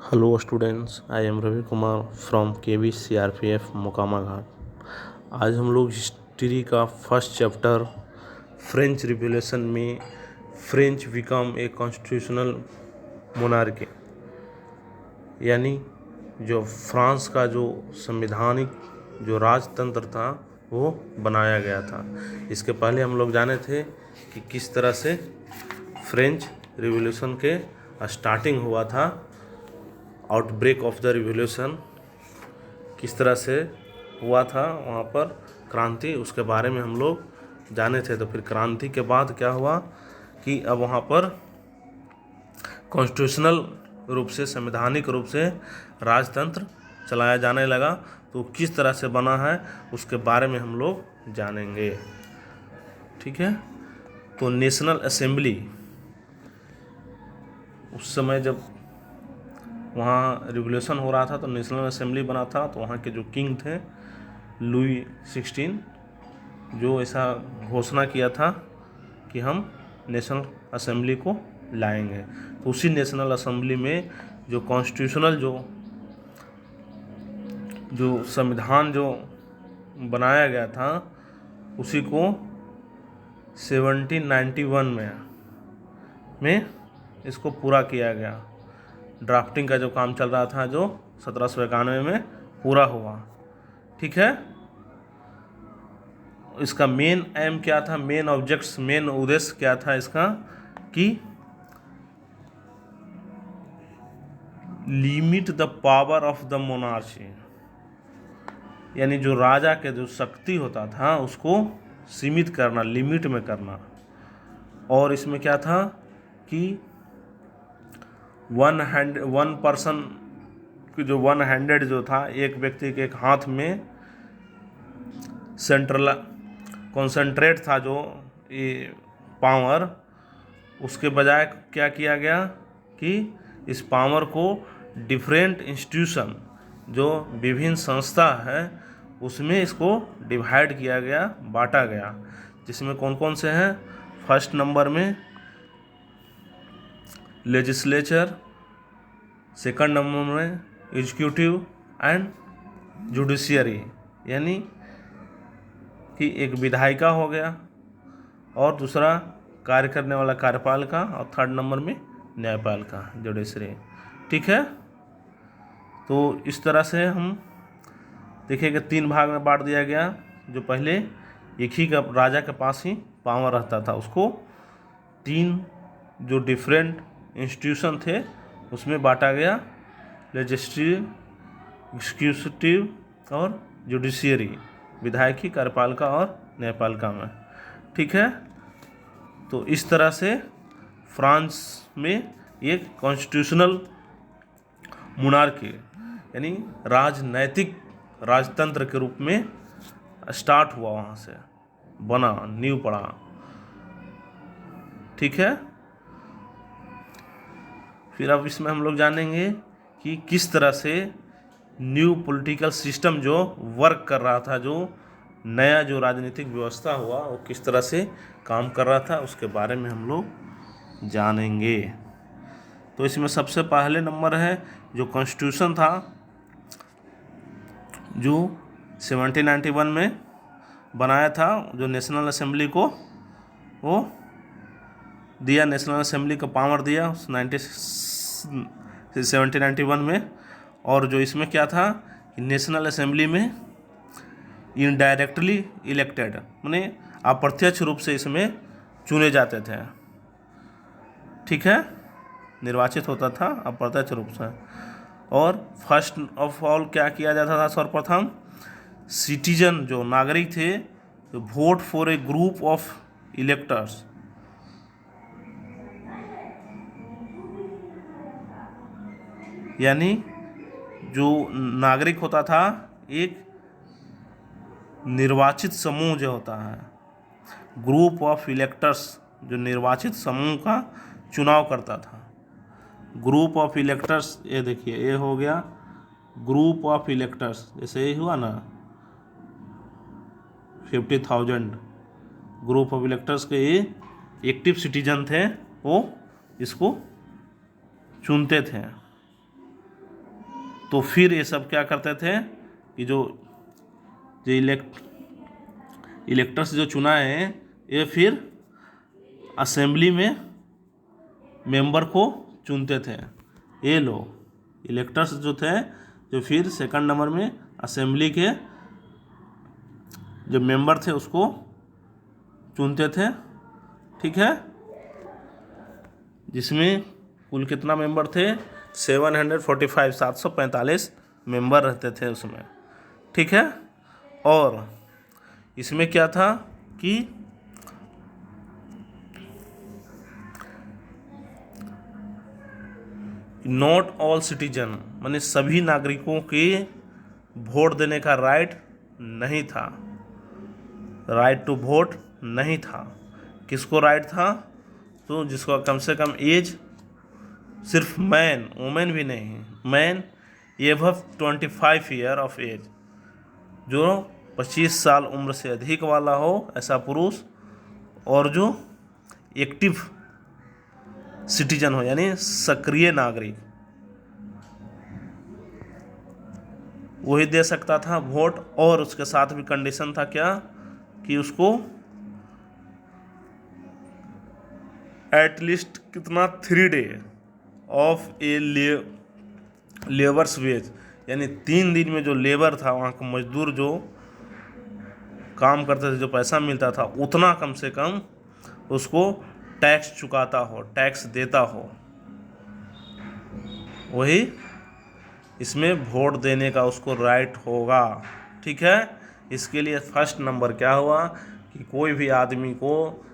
Hello students, I am Ravi Kumar from KV CRPF Mokama घाट। आज हम लोग हिस्ट्री का फर्स्ट चैप्टर फ्रेंच रिवॉल्यूशन में French become a constitutional monarchy, यानी जो फ्रांस का जो संवैधानिक जो राजतंत्र था वो बनाया गया था। इसके पहले हम लोग जाने थे कि किस तरह से फ्रेंच रिवॉल्यूशन के स्टार्टिंग हुआ था, आउटब्रेक ऑफ द रिवॉल्यूशन किस तरह से हुआ था, वहाँ पर क्रांति, उसके बारे में हम लोग जाने थे। तो फिर क्रांति के बाद क्या हुआ कि अब वहाँ पर कॉन्स्टिट्यूशनल रूप से, संवैधानिक रूप से राजतंत्र चलाया जाने लगा। तो किस तरह से बना है उसके बारे में हम लोग जानेंगे, ठीक है। तो नेशनल असेंबली, उस समय जब वहाँ रिवॉल्यूशन हो रहा था तो नेशनल असेंबली बना था। तो वहाँ के जो किंग थे लुई 16, जो ऐसा घोषणा किया था कि हम नेशनल असेंबली को लाएंगे। तो उसी नेशनल असेंबली में जो कॉन्स्टिट्यूशनल जो संविधान जो बनाया गया था उसी को 1791 में इसको पूरा किया गया। ड्राफ्टिंग का जो काम चल रहा था जो 1791 में पूरा हुआ, ठीक है। इसका मेन एम क्या था, मेन ऑब्जेक्ट्स, मेन उद्देश्य क्या था इसका, कि limit the power of the monarchy, यानी जो राजा के जो शक्ति होता था उसको सीमित करना, लिमिट में करना। और इसमें क्या था कि वन पर्सन की जो वन हैंडेड जो था, एक व्यक्ति के एक हाथ में सेंट्रल कॉन्सेंट्रेट था जो ये पावर, उसके बजाय क्या किया गया कि इस पावर को डिफरेंट इंस्टीट्यूशन, जो विभिन्न संस्था है उसमें इसको डिवाइड किया गया, बांटा गया। जिसमें कौन कौन से हैं, फर्स्ट नंबर में लेजिस्लेचर, सेकंड नंबर में एग्जीक्यूटिव एंड जुडिशियरी, यानी कि एक विधायिका हो गया और दूसरा कार्य करने वाला कार्यपालिका और थर्ड नंबर में न्यायपालिका, जुडिशरी, ठीक है। तो इस तरह से हम देखिए 3 भाग में बांट दिया गया। जो पहले एक ही का राजा के पास ही पावर रहता था, उसको 3 जो डिफरेंट इंस्टीट्यूशन थे उसमें बांटा गया, लेजिस्लेटिव, एग्जीक्यूटिव और जुडिशियरी, विधायिकी, कार्यपालिका और न्यायपालिका में, ठीक है। तो इस तरह से फ्रांस में एक कॉन्स्टिट्यूशनल मोनार्की, यानी राजनैतिक राजतंत्र के रूप में स्टार्ट हुआ, वहाँ से बना, नींव पड़ा, ठीक है। फिर अब इसमें हम लोग जानेंगे कि किस तरह से न्यू पॉलिटिकल सिस्टम जो वर्क कर रहा था, जो नया जो राजनीतिक व्यवस्था हुआ वो किस तरह से काम कर रहा था, उसके बारे में हम लोग जानेंगे। तो इसमें सबसे पहले नंबर है जो कॉन्स्टिट्यूशन था जो 1791 में बनाया था, जो नेशनल असेंबली को वो दिया, नेशनल असेंबली को पावर दिया 1791 में। और जो इसमें क्या था कि नेशनल असेंबली में इनडायरेक्टली इलेक्टेड, माने अप्रत्यक्ष रूप से इसमें चुने जाते थे, ठीक है, निर्वाचित होता था अप्रत्यक्ष रूप से। और फर्स्ट ऑफ ऑल क्या किया जाता था, सर्वप्रथम सिटीजन जो नागरिक थे vote for a group of electors, यानी जो नागरिक होता था एक निर्वाचित समूह जो होता है, ग्रुप ऑफ इलेक्टर्स, जो निर्वाचित समूह का चुनाव करता था। ग्रुप ऑफ इलेक्टर्स, ये देखिए ये हो गया ग्रुप ऑफ इलेक्टर्स, जैसे ये हुआ ना 50,000 ग्रुप ऑफ इलेक्टर्स के ये एक्टिव सिटीजन थे, वो इसको चुनते थे, तो फिर ये सब क्या करते थे कि जो इलेक्टर्स जो चुना है ये फिर असेंबली में मेंबर को चुनते थे। ये लोग इलेक्टर्स जो थे जो फिर सेकंड नंबर में असेंबली के जो मेंबर थे उसको चुनते थे। ठीक है, जिसमें कुल कितना मेंबर थे 745 मेंबर रहते थे उसमें। ठीक है, और इसमें क्या था कि नॉट ऑल सिटीजन माने सभी नागरिकों के वोट देने का राइट नहीं था, राइट टू वोट नहीं था। किसको राइट था? तो जिसको कम से कम एज, सिर्फ मैन, वुमेन भी नहीं, man above 25 year of age, जो 25 साल उम्र से अधिक वाला हो ऐसा पुरुष, और जो एक्टिव सिटीजन हो यानी सक्रिय नागरिक, वही दे सकता था वोट। और उसके साथ भी कंडीशन था क्या कि उसको एटलीस्ट कितना 3 day of a labours wage, यानी 3 दिन में जो लेबर था वहाँ का मजदूर जो काम करते थे, जो पैसा मिलता था उतना कम से कम उसको टैक्स चुकाता हो, टैक्स देता हो, वही इसमें वोट देने का उसको राइट होगा। ठीक है, इसके लिए फर्स्ट नंबर क्या हुआ कि कोई भी आदमी को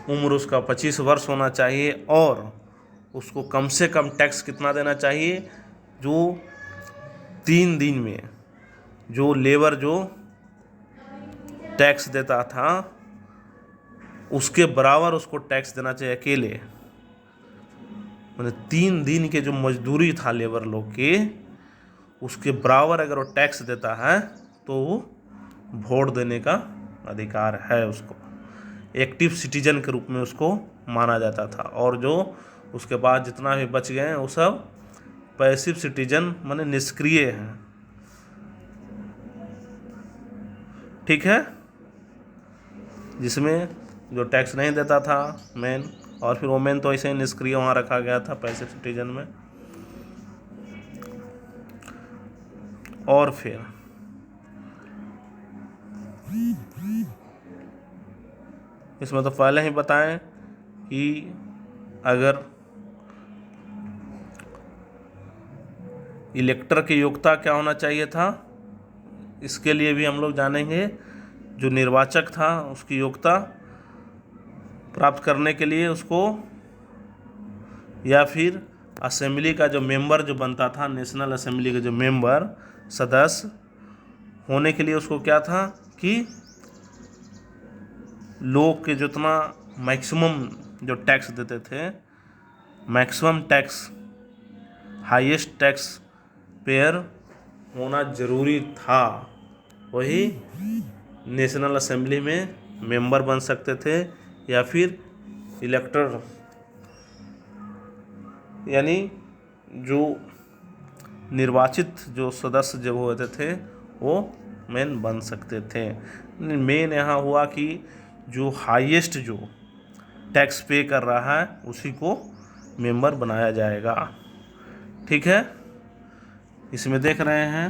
उम्र उसका 25 वर्ष होना चाहिए और उसको कम से कम टैक्स कितना देना चाहिए, जो 3 दिन में जो लेबर जो टैक्स देता था उसके बराबर उसको टैक्स देना चाहिए अकेले। मैंने 3 दिन के जो मजदूरी था लेबर लोग के उसके बराबर अगर वो टैक्स देता है तो वो वोट देने का अधिकार है, उसको एक्टिव सिटीजन के रूप में उसको माना जाता था। और जो उसके बाद जितना भी बच गए वो सब पैसिव सिटीजन माने निष्क्रिय हैं। ठीक है, जिसमें जो टैक्स नहीं देता था मैन, और फिर वोमेन तो ऐसे ही निष्क्रिय वहाँ रखा गया था पैसिव सिटीजन में। और फिर इसमें तो पहले ही बताएं कि अगर इलेक्टर की योग्यता क्या होना चाहिए था, इसके लिए भी हम लोग जानेंगे। जो निर्वाचक था उसकी योग्यता प्राप्त करने के लिए उसको, या फिर असेंबली का जो मेंबर जो बनता था, नेशनल असेंबली के जो मेंबर सदस्य होने के लिए उसको क्या था कि लोग के जितना मैक्सिमम जो टैक्स देते थे, maximum tax, highest tax payer होना जरूरी था, वही नेशनल असेंबली में मेंबर बन सकते थे या फिर इलेक्टर यानी जो निर्वाचित जो सदस्य जब होते थे वो मेन बन सकते थे। मेन यहाँ हुआ कि जो हाईएस्ट जो टैक्स पे कर रहा है उसी को मेंबर बनाया जाएगा। ठीक है, इसमें देख रहे हैं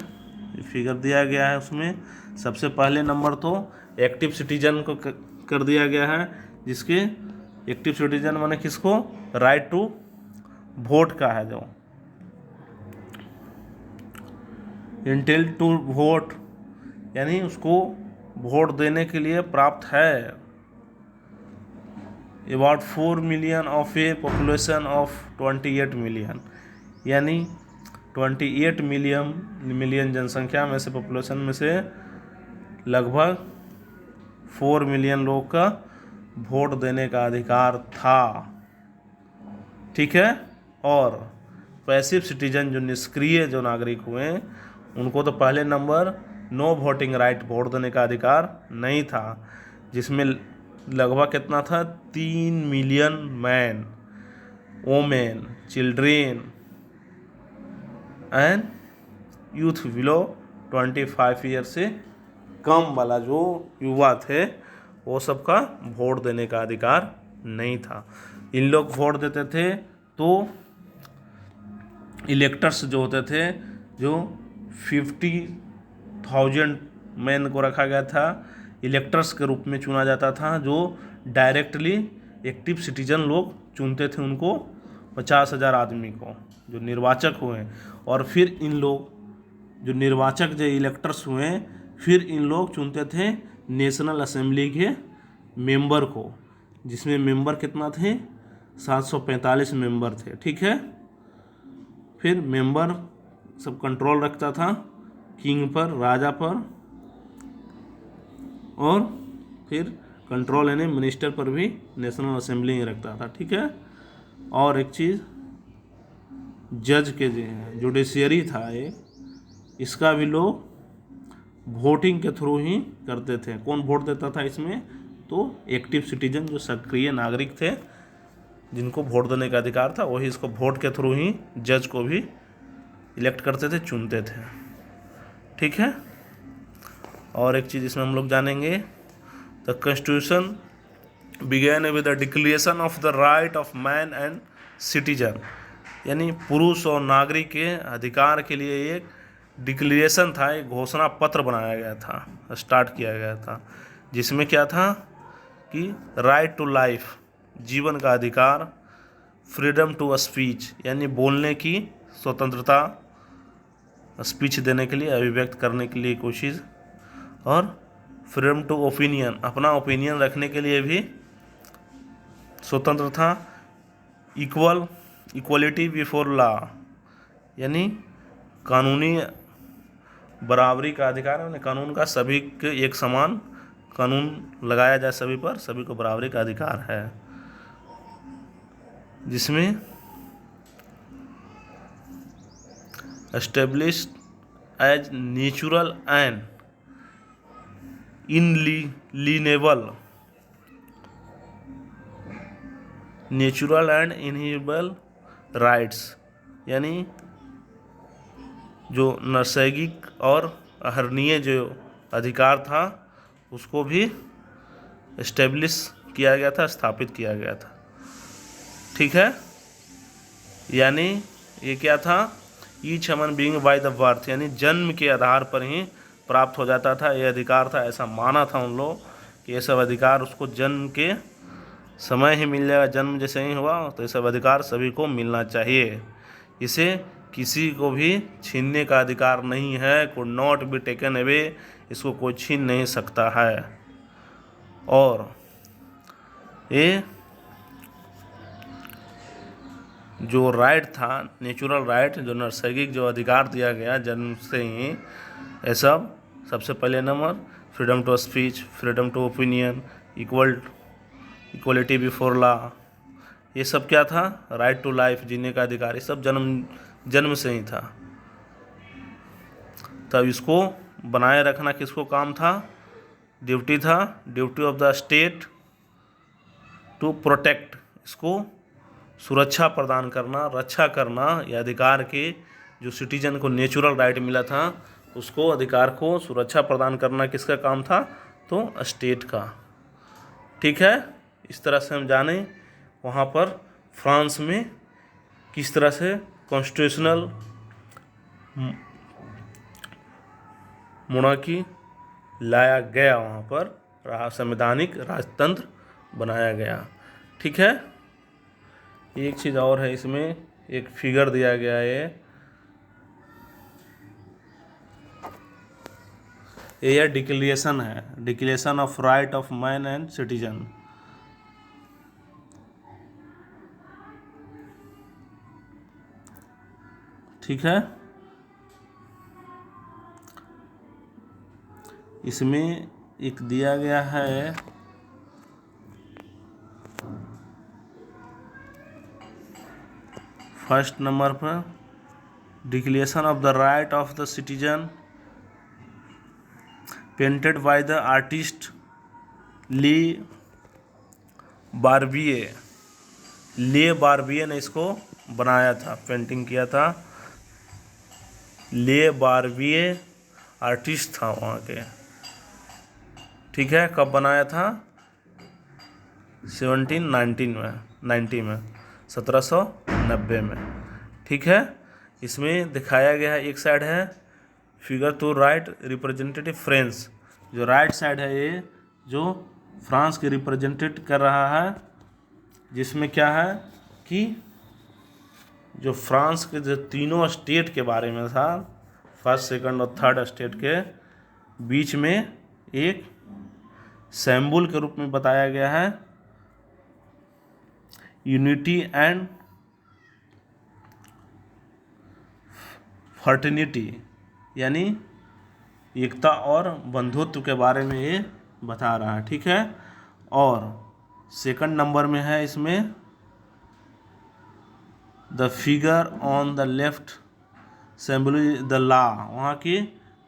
फिगर दिया गया है, उसमें सबसे पहले नंबर तो एक्टिव सिटीजन को कर दिया गया है, जिसके एक्टिव सिटीजन माने किसको राइट टू वोट का है, जो इंटेल टू वोट यानी उसको वोट देने के लिए प्राप्त है। About 4 million of A population of 28 million, यानी 28 मिलियन जनसंख्या में से, पॉपुलेशन में से लगभग 4 मिलियन लोग का वोट देने का अधिकार था। ठीक है, और पैसिव सिटीजन जो निष्क्रिय जो नागरिक हुए उनको तो पहले number no voting right, vote देने का अधिकार नहीं था, जिसमें लगभग कितना था 3 million man, women, children and youth below 25 year से कम वाला जो युवा थे वो सबका वोट देने का अधिकार नहीं था। इन लोग वोट देते थे तो इलेक्टर्स जो होते थे, जो 50,000 मैन को रखा गया था, इलेक्टर्स के रूप में चुना जाता था, जो डायरेक्टली एक्टिव सिटीजन लोग चुनते थे उनको, 50,000 आदमी को जो निर्वाचक हुए। और फिर इन लोग जो निर्वाचक जो इलेक्टर्स हुए, फिर इन लोग चुनते थे नेशनल असेंबली के मेंबर को, जिसमें मेंबर कितना थे, 745 मेंबर थे। ठीक है, फिर मेंबर सब कंट्रोल रखता था किंग पर, राजा पर, और फिर कंट्रोल यानी मिनिस्टर पर भी नेशनल असेंबली ही रखता था। ठीक है, और एक चीज़ जज के जो जुडिशियरी था ये, इसका भी लोग वोटिंग के थ्रू ही करते थे। कौन वोट देता था इसमें, तो एक्टिव सिटीजन जो सक्रिय नागरिक थे जिनको वोट देने का अधिकार था, वही इसको वोट के थ्रू ही जज को भी इलेक्ट करते थे, चुनते थे। ठीक है, और एक चीज़ इसमें हम लोग जानेंगे, the constitution begin with the declaration of the right of man and citizen, यानी पुरुष और नागरिक के अधिकार के लिए एक डिक्लेरेशन था, एक घोषणा पत्र बनाया गया था, स्टार्ट किया गया था, जिसमें क्या था कि राइट टू लाइफ, जीवन का अधिकार, फ्रीडम टू स्पीच यानी बोलने की स्वतंत्रता, स्पीच देने के लिए, अभिव्यक्त करने के लिए कोशिश, और फ्रीडम टू ओपिनियन, अपना ओपिनियन रखने के लिए भी स्वतंत्र था, इक्वलिटी बिफोर लॉ यानी कानूनी बराबरी का अधिकार, यानी कानून का सभी के एक समान कानून लगाया जाए, सभी पर, सभी को बराबरी का अधिकार है, जिसमें established as natural and inalienable, natural and inalienable rights, यानी जो नैसर्गिक और अहरणीय जो अधिकार था उसको भी एस्टेब्लिश किया गया था, स्थापित किया गया था। ठीक है, यानी ये क्या था, each human being by the birth, यानी जन्म के आधार पर ही प्राप्त हो जाता था ये अधिकार था, ऐसा माना था उन लोग कि ये सब अधिकार उसको जन्म के समय ही मिल जाएगा, जन्म जैसे ही हुआ तो ये सब अधिकार सभी को मिलना चाहिए, इसे किसी को भी छीनने का अधिकार नहीं है, could not be taken away, इसको कोई छीन नहीं सकता है। और ये जो राइट था, नेचुरल राइट, जो नैसर्गिक जो अधिकार दिया गया जन्म से ही, ये सब सबसे पहले number freedom to speech, freedom to opinion, equality before law, ये सब क्या था, राइट टू लाइफ, जीने का अधिकार, ये सब जन्म से ही था। तब इसको बनाए रखना किसको काम था, ड्यूटी था, duty of the state to protect, इसको सुरक्षा प्रदान करना, रक्षा करना, ये अधिकार के जो सिटीजन को नेचुरल राइट मिला था उसको, अधिकार को सुरक्षा प्रदान करना किसका काम था, तो स्टेट का। ठीक है, इस तरह से हम जाने वहाँ पर फ्रांस में किस तरह से कॉन्स्टिट्यूशनल मोनार्की लाया गया, वहाँ पर संवैधानिक राजतंत्र बनाया गया। ठीक है, एक चीज़ और है, इसमें एक फिगर दिया गया है, ये डिक्लेरेशन है, declaration of right of man and citizen. ठीक है, इसमें एक दिया गया है, फर्स्ट नंबर पर, declaration of the right of the citizen painted by the artist Le Barbier, Le Barbier ने इसको बनाया था, पेंटिंग किया था। ले बार्बिए आर्टिस्ट था वहाँ के। ठीक है, कब बनाया था? 1790 में 1790 में। ठीक है, इसमें दिखाया गया है, एक साइड है figure to right representative France, जो राइट साइड है ये जो फ्रांस के रिप्रेजेंटेट कर रहा है, जिसमें क्या है कि जो फ्रांस के जो तीनों स्टेट के बारे में था, फर्स्ट सेकंड और थर्ड स्टेट के बीच में एक सिंबल के रूप में बताया गया है, यूनिटी एंड फर्टिनिटी, यानी एकता और बंधुत्व के बारे में ये बता रहा है। ठीक है, और सेकंड नंबर में है इसमें the figure on the left symbol the law, वहाँ के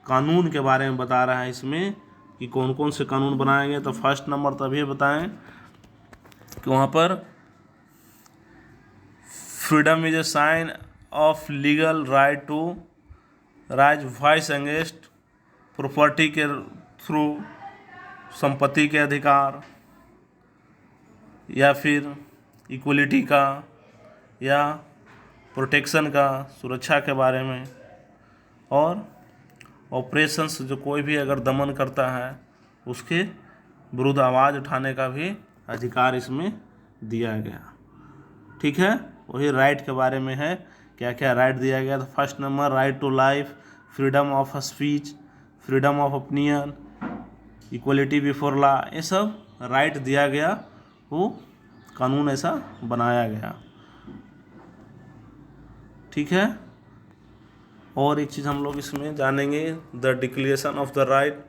कानून के बारे में बता रहा है इसमें कि कौन कौन से कानून बनाए गए। तो फर्स्ट नंबर तभी बताएं कि वहाँ पर freedom is a sign of legal right to raise voice against property के थ्रू, संपत्ति के अधिकार, या फिर इक्वलिटी का, या प्रोटेक्शन का, सुरक्षा के बारे में, और ऑपरेशंस, जो कोई भी अगर दमन करता है उसके विरुद्ध आवाज़ उठाने का भी अधिकार इसमें दिया गया। ठीक है, वही राइट के बारे में है, क्या क्या राइट दिया गया। तो first number right to life, freedom of speech, freedom of opinion, equality before law, ये सब राइट दिया गया, वो कानून ऐसा बनाया गया। ठीक है, और एक चीज़ हम लोग इसमें जानेंगे, the declaration of the right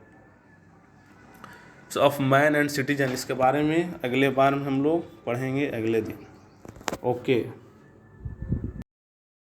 of man and citizen, इसके बारे में अगले बार में हम लोग पढ़ेंगे अगले दिन। ओके।